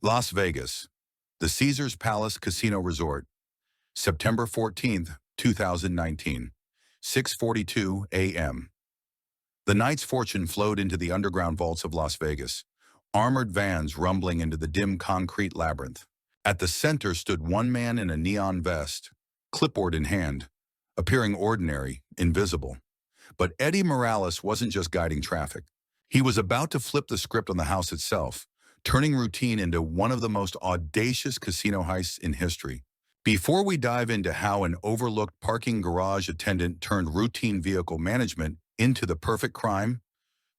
Las Vegas, the Caesars Palace Casino Resort, September 14th, 2019, 6:42 a.m. The night's fortune flowed into the underground vaults of Las Vegas, armored vans rumbling into the dim concrete labyrinth. At the center stood one man in a neon vest, clipboard in hand, appearing ordinary, invisible. But Eddie Morales wasn't just guiding traffic. He was about to flip the script on the house itself, turning routine into one of the most audacious casino heists in history. Before we dive into how an overlooked parking garage attendant turned routine vehicle management into the perfect crime,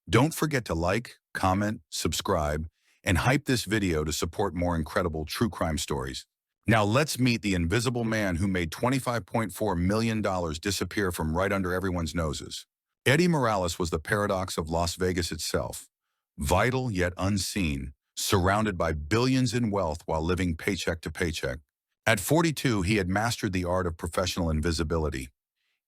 don't forget to like, comment, subscribe, and hype this video to support more incredible true crime stories. Now let's meet the invisible man who made $25.4 million disappear from right under everyone's noses. Eddie Morales was the paradox of Las Vegas itself, vital yet unseen, surrounded by billions in wealth while living paycheck to paycheck. At 42, he had mastered the art of professional invisibility.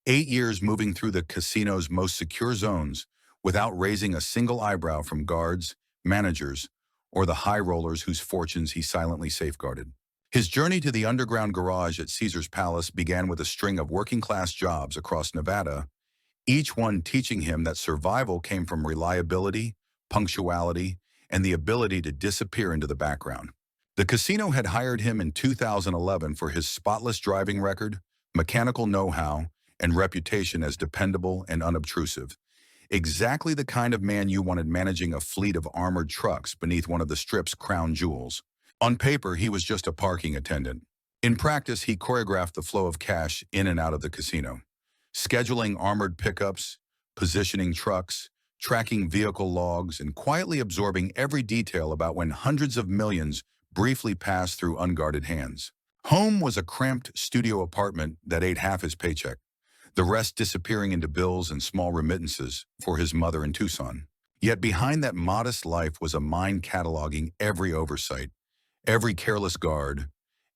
8 years moving through the casino's most secure zones without raising a single eyebrow from guards, managers, or the high rollers whose fortunes he silently safeguarded. His journey to the underground garage at Caesars Palace began with a string of working-class jobs across Nevada, each one teaching him that survival came from reliability, punctuality, and the ability to disappear into the background. The casino had hired him in 2011 for his spotless driving record, mechanical know-how, and reputation as dependable and unobtrusive. Exactly the kind of man you wanted managing a fleet of armored trucks beneath one of the Strip's crown jewels. On paper, he was just a parking attendant. In practice, he choreographed the flow of cash in and out of the casino, scheduling armored pickups, positioning trucks, tracking vehicle logs, and quietly absorbing every detail about when hundreds of millions briefly passed through unguarded hands. Home was a cramped studio apartment that ate half his paycheck, the rest disappearing into bills and small remittances for his mother in Tucson. Yet behind that modest life was a mind cataloging every oversight, every careless guard,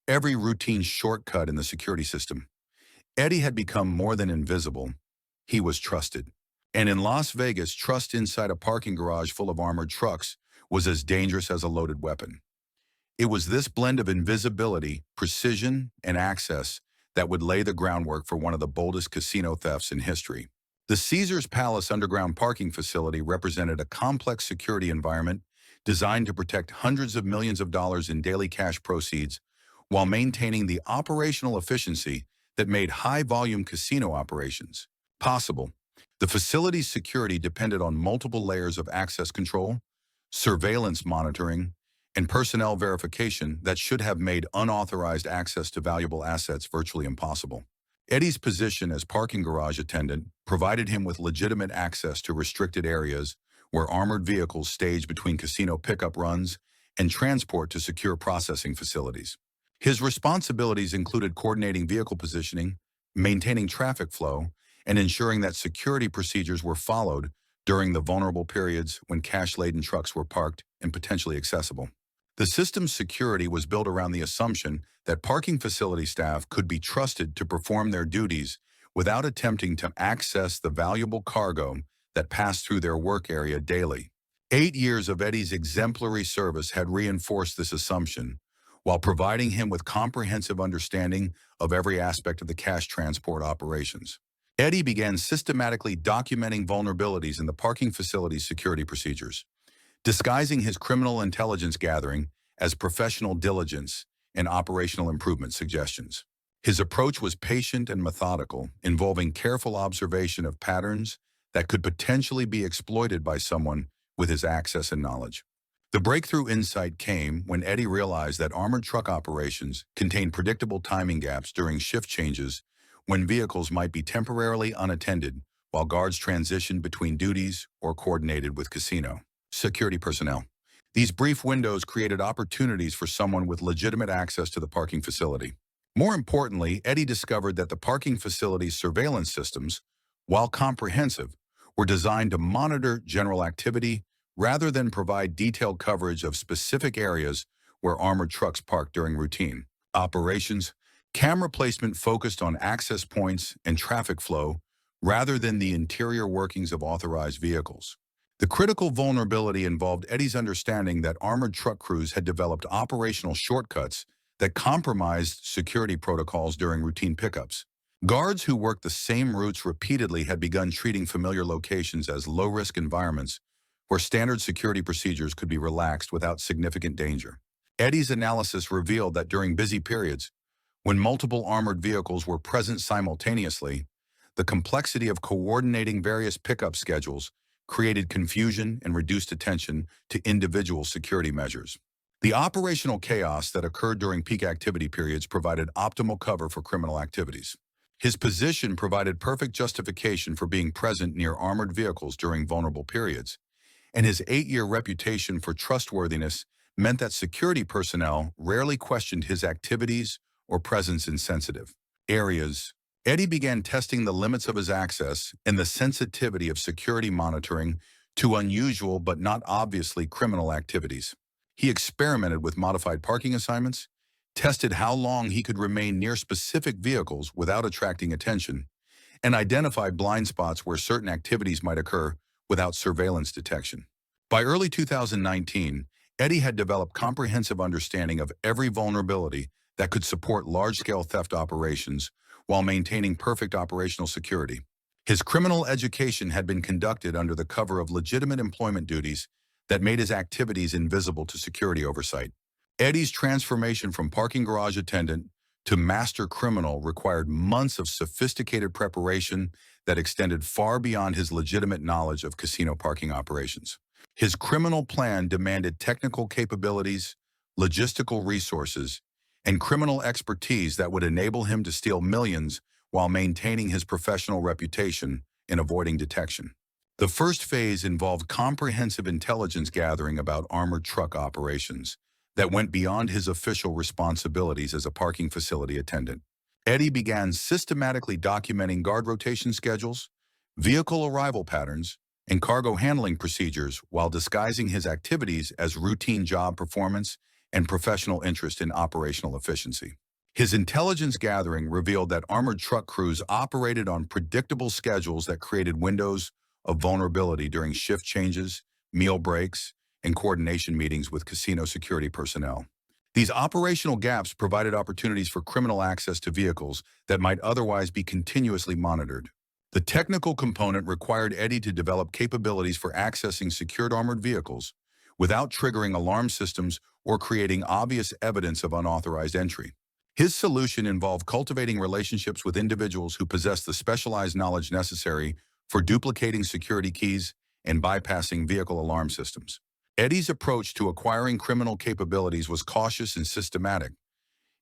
every routine shortcut in the security system. Eddie had become more than invisible. He was trusted. And in Las Vegas, trust inside a parking garage full of armored trucks was as dangerous as a loaded weapon. It was this blend of invisibility, precision, and access that would lay the groundwork for one of the boldest casino thefts in history. The Caesars Palace underground parking facility represented a complex security environment designed to protect hundreds of millions of dollars in daily cash proceeds while maintaining the operational efficiency that made high-volume casino operations possible. The facility's security depended on multiple layers of access control, surveillance monitoring, and personnel verification that should have made unauthorized access to valuable assets virtually impossible. Eddie's position as parking garage attendant provided him with legitimate access to restricted areas where armored vehicles staged between casino pickup runs and transport to secure processing facilities. His responsibilities included coordinating vehicle positioning, maintaining traffic flow, and ensuring that security procedures were followed during the vulnerable periods when cash-laden trucks were parked and potentially accessible. The system's security was built around the assumption that parking facility staff could be trusted to perform their duties without attempting to access the valuable cargo that passed through their work area daily. 8 years of Eddie's exemplary service had reinforced this assumption, while providing him with comprehensive understanding of every aspect of the cash transport operations. Eddie began systematically documenting vulnerabilities in the parking facility's security procedures, disguising his criminal intelligence gathering as professional diligence and operational improvement suggestions. His approach was patient and methodical, involving careful observation of patterns that could potentially be exploited by someone with his access and knowledge. The breakthrough insight came when Eddie realized that armored truck operations contained predictable timing gaps during shift changes when vehicles might be temporarily unattended while guards transitioned between duties or coordinated with casino security personnel. These brief windows created opportunities for someone with legitimate access to the parking facility. More importantly, Eddie discovered that the parking facility's surveillance systems, while comprehensive, were designed to monitor general activity rather than provide detailed coverage of specific areas where armored trucks parked during routine operations. Camera placement focused on access points and traffic flow rather than the interior workings of authorized vehicles. The critical vulnerability involved Eddie's understanding that armored truck crews had developed operational shortcuts that compromised security protocols during routine pickups. Guards who worked the same routes repeatedly had begun treating familiar locations as low-risk environments where standard security procedures could be relaxed without significant danger. Eddie's analysis revealed that during busy periods, when multiple armored vehicles were present simultaneously, the complexity of coordinating various pickup schedules created confusion and reduced attention to individual security measures. The operational chaos that occurred during peak activity periods provided optimal cover for criminal activities. His position provided perfect justification for being present near armored vehicles during vulnerable periods, and his 8-year reputation for trustworthiness meant that security personnel rarely questioned his activities or presence in sensitive areas. Eddie began testing the limits of his access and the sensitivity of security monitoring to unusual but not obviously criminal activities. He experimented with modified parking assignments, tested how long he could remain near specific vehicles without attracting attention, and identified blind spots where certain activities might occur without surveillance detection. By early 2019, Eddie had developed comprehensive understanding of every vulnerability that could support large-scale theft operations while maintaining perfect operational security. His criminal education had been conducted under the cover of legitimate employment duties that made his activities invisible to security oversight. Eddie's transformation from parking garage attendant to master criminal required months of sophisticated preparation that extended far beyond his legitimate knowledge of casino parking operations. His criminal plan demanded technical capabilities, logistical resources, and criminal expertise that would enable him to steal millions while maintaining his professional reputation and avoiding detection. The first phase involved comprehensive intelligence gathering about armored truck operations that went beyond his official responsibilities as a parking facility attendant. Eddie began systematically documenting guard rotation schedules, vehicle arrival patterns, and cargo handling procedures while disguising his activities as routine job performance and professional interest in operational efficiency. His intelligence gathering revealed that armored truck crews operated on predictable schedules that created windows of vulnerability during shift changes, meal breaks, and coordination meetings with casino security personnel. These operational gaps provided opportunities for criminal access to vehicles that might otherwise be continuously monitored. The technical component required Eddie to develop capabilities for accessing secured armored vehicles without triggering alarm systems or creating obvious evidence of unauthorized entry. His solution involved cultivating relationships with individuals who possessed the specialized knowledge necessary for duplicating security keys and bypassing vehicle alarm systems. Eddie's approach to acquiring criminal capabilities was cautious and systematic,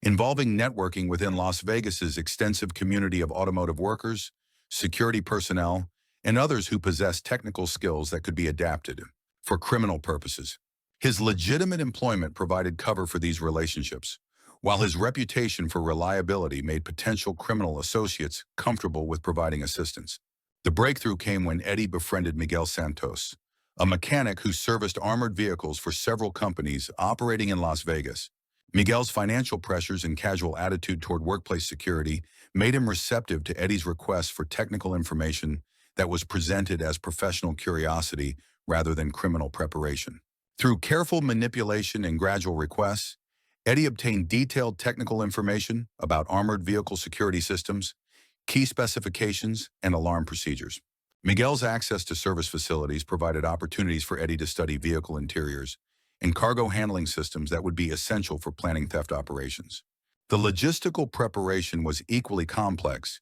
involving networking within Las Vegas's extensive community of automotive workers, security personnel, and others who possessed technical skills that could be adapted for criminal purposes. His legitimate employment provided cover for these relationships, while his reputation for reliability made potential criminal associates comfortable with providing assistance. The breakthrough came when Eddie befriended Miguel Santos, a mechanic who serviced armored vehicles for several companies operating in Las Vegas. Miguel's financial pressures and casual attitude toward workplace security made him receptive to Eddie's requests for technical information that was presented as professional curiosity rather than criminal preparation. Through careful manipulation and gradual requests, Eddie obtained detailed technical information about armored vehicle security systems, key specifications, and alarm procedures. Miguel's access to service facilities provided opportunities for Eddie to study vehicle interiors and cargo handling systems that would be essential for planning theft operations. The logistical preparation was equally complex,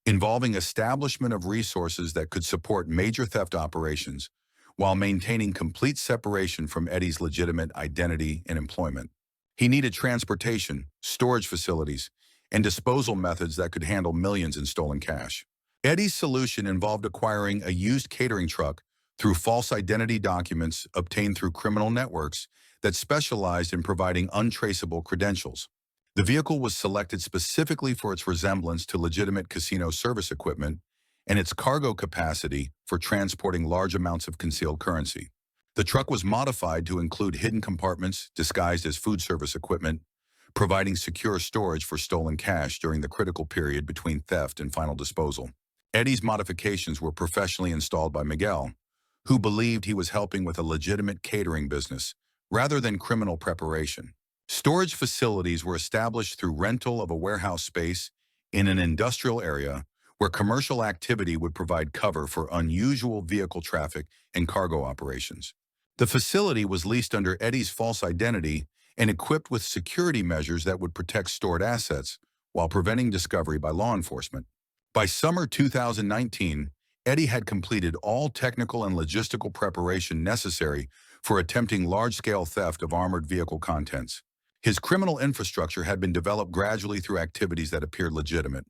involving establishment of resources that could support major theft operations while maintaining complete separation from Eddie's legitimate identity and employment. He needed transportation, storage facilities, and disposal methods that could handle millions in stolen cash. Eddie's solution involved acquiring a used catering truck through false identity documents obtained through criminal networks that specialized in providing untraceable credentials. The vehicle was selected specifically for its resemblance to legitimate casino service equipment and its cargo capacity for transporting large amounts of concealed currency. The truck was modified to include hidden compartments disguised as food service equipment, providing secure storage for stolen cash during the critical period between theft and final disposal. Eddie's modifications were professionally installed by Miguel, who believed he was helping with a legitimate catering business rather than criminal preparation. Storage facilities were established through rental of a warehouse space in an industrial area where commercial activity would provide cover for unusual vehicle traffic and cargo operations. The facility was leased under Eddie's false identity and equipped with security measures that would protect stored assets while preventing discovery by law enforcement. By summer 2019, Eddie had completed all technical and logistical preparation necessary for attempting large-scale theft of armored vehicle contents. His criminal infrastructure had been developed gradually through activities that appeared legitimate,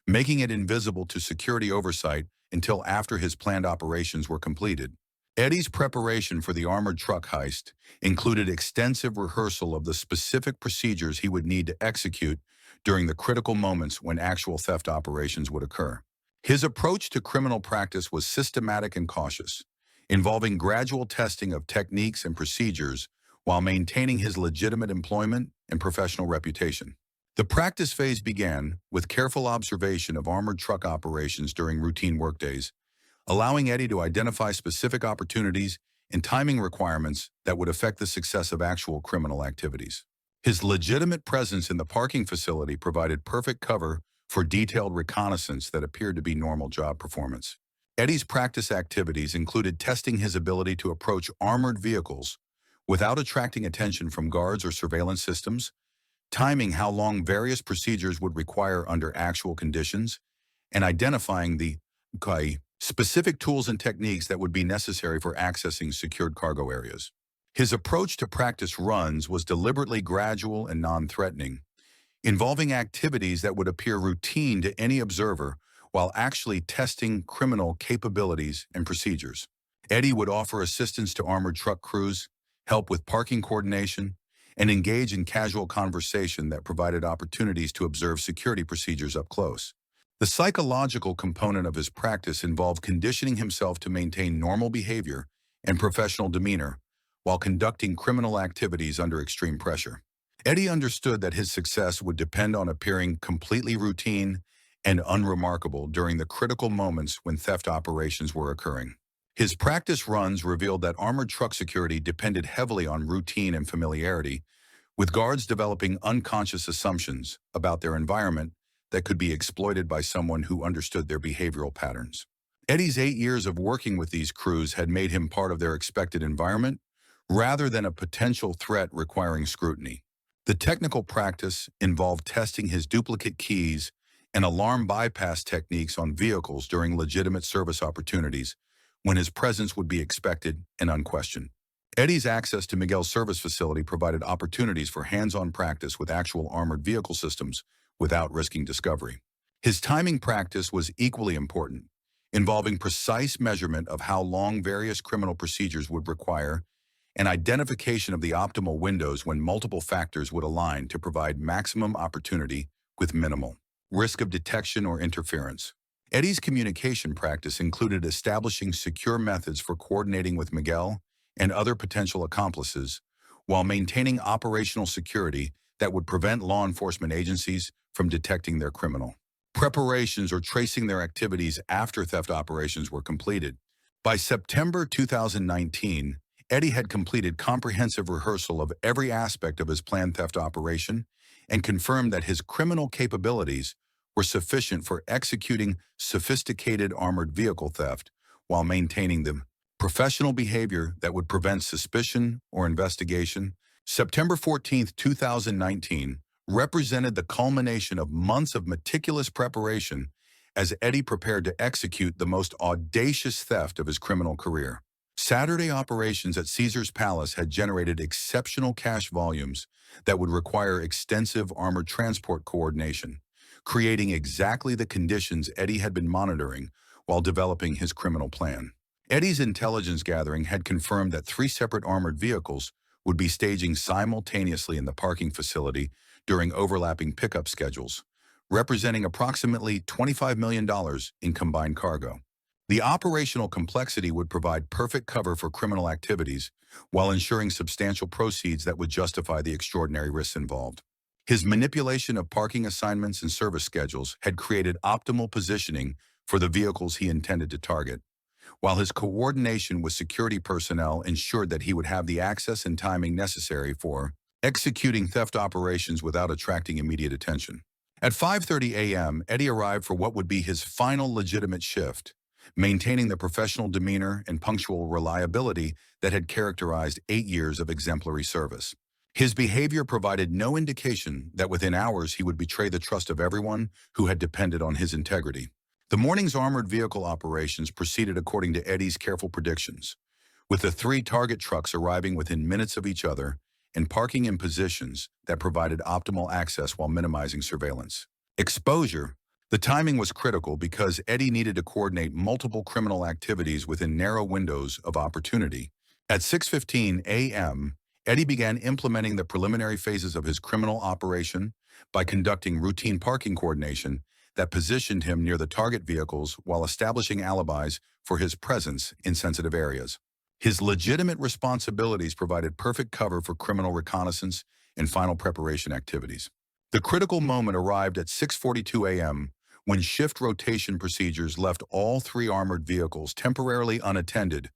making it invisible to security oversight until after his planned operations were completed. Eddie's preparation for the armored truck heist included extensive rehearsal of the specific procedures he would need to execute during the critical moments when actual theft operations would occur. His approach to criminal practice was systematic and cautious, involving gradual testing of techniques and procedures while maintaining his legitimate employment and professional reputation. The practice phase began with careful observation of armored truck operations during routine workdays, allowing Eddie to identify specific opportunities and timing requirements that would affect the success of actual criminal activities. His legitimate presence in the parking facility provided perfect cover for detailed reconnaissance that appeared to be normal job performance. Eddie's practice activities included testing his ability to approach armored vehicles without attracting attention from guards or surveillance systems, timing how long various procedures would require under actual conditions, and identifying the specific tools and techniques that would be necessary for accessing secured cargo areas. His approach to practice runs was deliberately gradual and non-threatening, involving activities that would appear routine to any observer while actually testing criminal capabilities and procedures. Eddie would offer assistance to armored truck crews, help with parking coordination, and engage in casual conversation that provided opportunities to observe security procedures up close. The psychological component of his practice involved conditioning himself to maintain normal behavior and professional demeanor while conducting criminal activities under extreme pressure. Eddie understood that his success would depend on appearing completely routine and unremarkable during the critical moments when theft operations were occurring. His practice runs revealed that armored truck security depended heavily on routine and familiarity, with guards developing unconscious assumptions about their environment that could be exploited by someone who understood their behavioral patterns. Eddie's 8 years of working with these crews had made him part of their expected environment, rather than a potential threat requiring scrutiny. The technical practice involved testing his duplicate keys and alarm bypass techniques on vehicles during legitimate service opportunities, when his presence would be expected and unquestioned. Eddie's access to Miguel's service facility provided opportunities for hands-on practice with actual armored vehicle systems without risking discovery. His timing practice was equally important, involving precise measurement of how long various criminal procedures would require and identification of the optimal windows when multiple factors would align to provide maximum opportunity with minimal risk of detection or interference. Eddie's communication practice included establishing secure methods for coordinating with Miguel and other potential accomplices, while maintaining operational security that would prevent law enforcement agencies from detecting their criminal preparations or tracing their activities after theft operations were completed. By September 2019, Eddie had completed comprehensive rehearsal of every aspect of his planned theft operation and confirmed that his criminal capabilities were sufficient for executing sophisticated armored vehicle theft while maintaining the professional behavior that would prevent suspicion or investigation. September 14, 2019, represented the culmination of months of meticulous preparation as Eddie prepared to execute the most audacious theft of his criminal career. Saturday operations at Caesar's Palace had generated exceptional cash volumes that would require extensive armored transport coordination, creating exactly the conditions Eddie had been monitoring while developing his criminal plan. Eddie's intelligence gathering had confirmed that 3 separate armored vehicles would be staging simultaneously in the parking facility during overlapping pickup schedules, representing approximately $25 million in combined cargo. The operational complexity would provide perfect cover for criminal activities while ensuring substantial proceeds that would justify the extraordinary risks involved. His manipulation of parking assignments and service schedules had created optimal positioning for the vehicles he intended to target, while his coordination with security personnel ensured that he would have the access and timing necessary for executing theft operations without attracting immediate attention. At 5:30 a.m., Eddie arrived for what would be his final legitimate shift, maintaining the professional demeanor and punctual reliability that had characterized 8 years of exemplary service. His behavior provided no indication that within hours he would betray the trust of everyone who had depended on his integrity. The morning's armored vehicle operations proceeded according to Eddie's careful predictions, with the 3 target trucks arriving within minutes of each other and parking in positions that provided optimal access while minimizing surveillance. Exposure. The timing was critical because Eddie needed to coordinate multiple criminal activities within narrow windows of opportunity. At 6:15 a.m., Eddie began implementing the preliminary phases of his criminal operation by conducting routine parking coordination that positioned him near the target vehicles while establishing alibis for his presence in sensitive areas. His legitimate responsibilities provided perfect cover for criminal reconnaissance and final preparation activities. The critical moment arrived at 6:42 a.m. when shift rotation procedures left all 3 armored vehicles temporarily unattended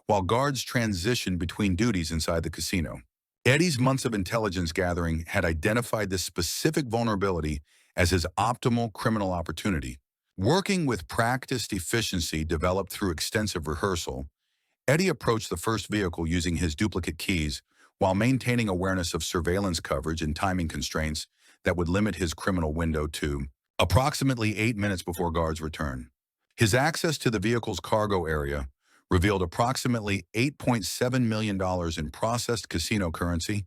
while guards transitioned between duties inside the casino. Eddie's months of intelligence gathering had identified this specific vulnerability as his optimal criminal opportunity. Working with practiced efficiency developed through extensive rehearsal, Eddie approached the first vehicle using his duplicate keys while maintaining awareness of surveillance coverage and timing constraints that would limit his criminal window to approximately 8 minutes before guards return. His access to the vehicle's cargo area revealed approximately $8.7 million in processed casino currency,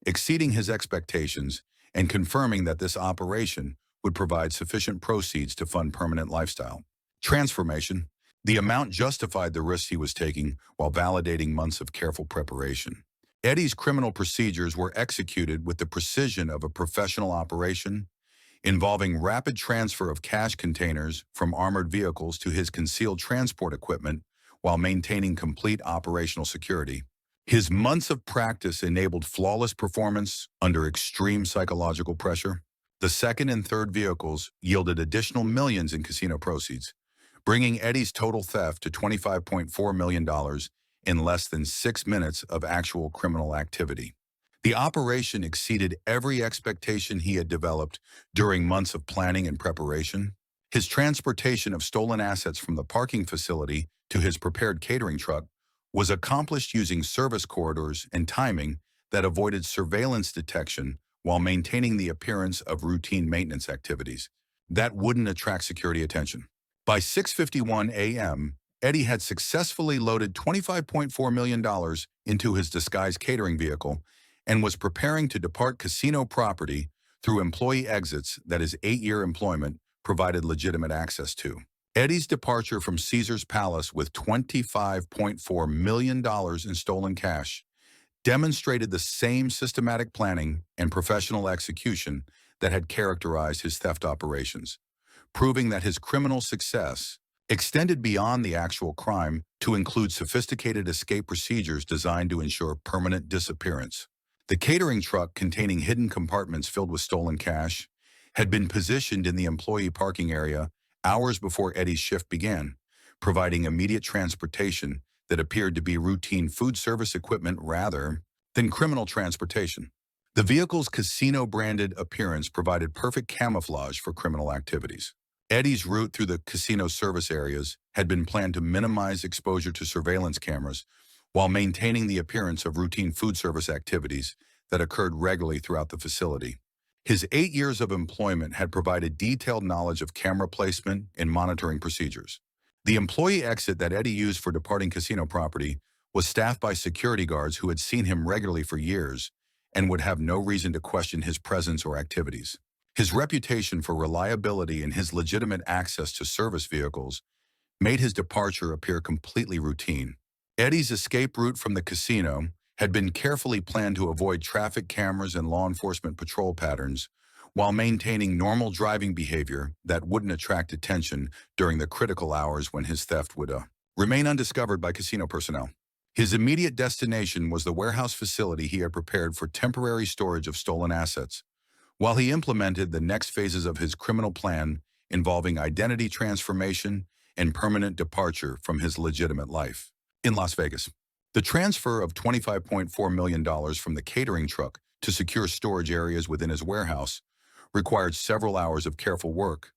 exceeding his expectations and confirming that this operation would provide sufficient proceeds to fund permanent lifestyle transformation. The amount justified the risks he was taking while validating months of careful preparation. Eddie's criminal procedures were executed with the precision of a professional operation, involving rapid transfer of cash containers from armored vehicles to his concealed transport equipment while maintaining complete operational security. His months of practice enabled flawless performance under extreme psychological pressure. The second and third vehicles yielded additional millions in casino proceeds, bringing Eddie's total theft to $25.4 million in less than 6 minutes of actual criminal activity. The operation exceeded every expectation he had developed during months of planning and preparation. His transportation of stolen assets from the parking facility to his prepared catering truck was accomplished using service corridors and timing that avoided surveillance detection while maintaining the appearance of routine maintenance activities that wouldn't attract security attention. By 6:51 a.m., Eddie had successfully loaded $25.4 million into his disguised catering vehicle and was preparing to depart casino property through employee exits that his 8-year employment provided legitimate access to. Eddie's departure from Caesar's Palace with $25.4 million in stolen cash demonstrated the same systematic planning and professional execution that had characterized his theft operations, proving that his criminal success extended beyond the actual crime to include sophisticated escape procedures designed to ensure permanent disappearance. The catering truck, containing hidden compartments filled with stolen cash, had been positioned in the employee parking area hours before Eddie's shift began, providing immediate transportation that appeared to be routine food service equipment rather than criminal transportation. The vehicle's casino-branded appearance provided perfect camouflage for criminal activities. Eddie's route through the casino service areas had been planned to minimize exposure to surveillance cameras while maintaining the appearance of routine food service activities that occurred regularly throughout the facility. His 8 years of employment had provided detailed knowledge of camera placement and monitoring procedures. The employee exit that Eddie used for departing casino property was staffed by security guards who had seen him regularly for years and would have no reason to question his presence or activities. His reputation for reliability and his legitimate access to service vehicles made his departure appear completely routine. Eddie's escape route from the casino had been carefully planned to avoid traffic cameras and law enforcement patrol patterns while maintaining normal driving behavior that wouldn't attract attention during the critical hours when his theft would remain undiscovered by casino personnel. His immediate destination was the warehouse facility he had prepared for temporary storage of stolen assets, while he implemented the next phases of his criminal plan involving identity transformation and permanent departure from his legitimate life. In Las Vegas, the transfer of $25.4 million from the catering truck to secure storage areas within his warehouse required several hours of careful work,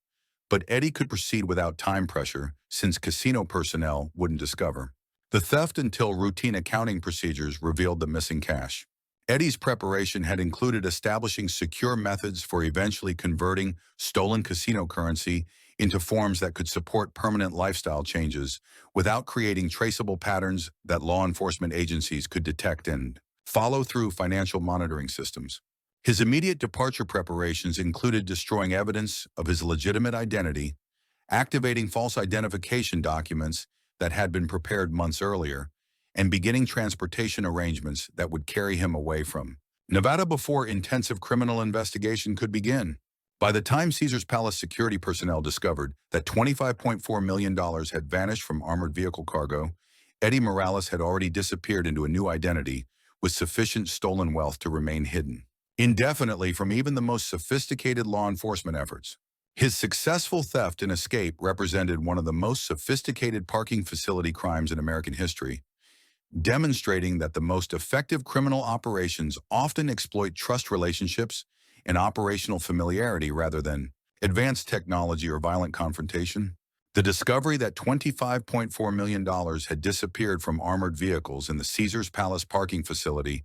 but Eddie could proceed without time pressure since casino personnel wouldn't discover the theft until routine accounting procedures revealed the missing cash. Eddie's preparation had included establishing secure methods for eventually converting stolen casino currency into forms that could support permanent lifestyle changes without creating traceable patterns that law enforcement agencies could detect and follow through financial monitoring systems. His immediate departure preparations included destroying evidence of his legitimate identity, activating false identification documents that had been prepared months earlier, and beginning transportation arrangements that would carry him away from Nevada before intensive criminal investigation could begin. By the time Caesars Palace security personnel discovered that $25.4 million had vanished from armored vehicle cargo, Eddie Morales had already disappeared into a new identity with sufficient stolen wealth to remain hidden indefinitely from even the most sophisticated law enforcement efforts. His successful theft and escape represented one of the most sophisticated parking facility crimes in American history, demonstrating that the most effective criminal operations often exploit trust relationships and operational familiarity rather than advanced technology or violent confrontation. The discovery that $25.4 million had disappeared from armored vehicles in the Caesars Palace parking facility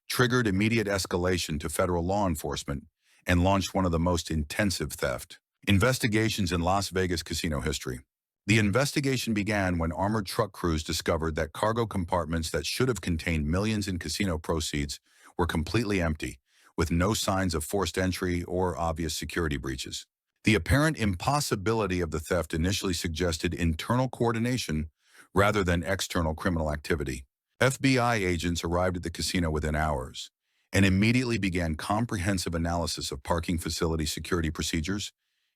triggered immediate escalation to federal law enforcement and launched one of the most intensive theft investigations in Las Vegas casino history. The investigation began when armored truck crews discovered that cargo compartments that should have contained millions in casino proceeds were completely empty, with no signs of forced entry or obvious security breaches. The apparent impossibility of the theft initially suggested internal coordination rather than external criminal activity. FBI agents arrived at the casino within hours and immediately began comprehensive analysis of parking facility security procedures,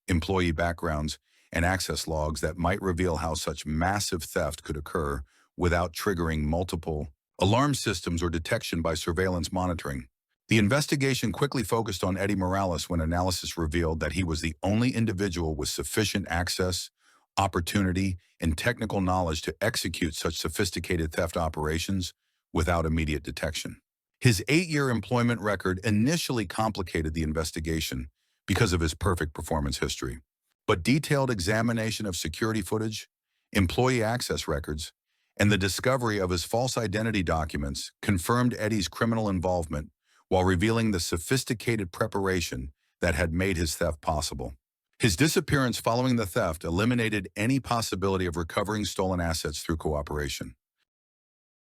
employee backgrounds, and access logs that might reveal how such massive theft could occur without triggering multiple alarm systems or detection by surveillance monitoring. The investigation quickly focused on Eddie Morales when analysis revealed that he was the only individual with sufficient access, opportunity, and technical knowledge to execute such sophisticated theft operations without immediate detection. His 8-year employment record initially complicated the investigation because of his perfect performance history, but detailed examination of security footage, employee access records, and the discovery of his false identity documents confirmed Eddie's criminal involvement while revealing the sophisticated preparation that had made his theft possible. His disappearance following the theft eliminated any possibility of recovering stolen assets through cooperation.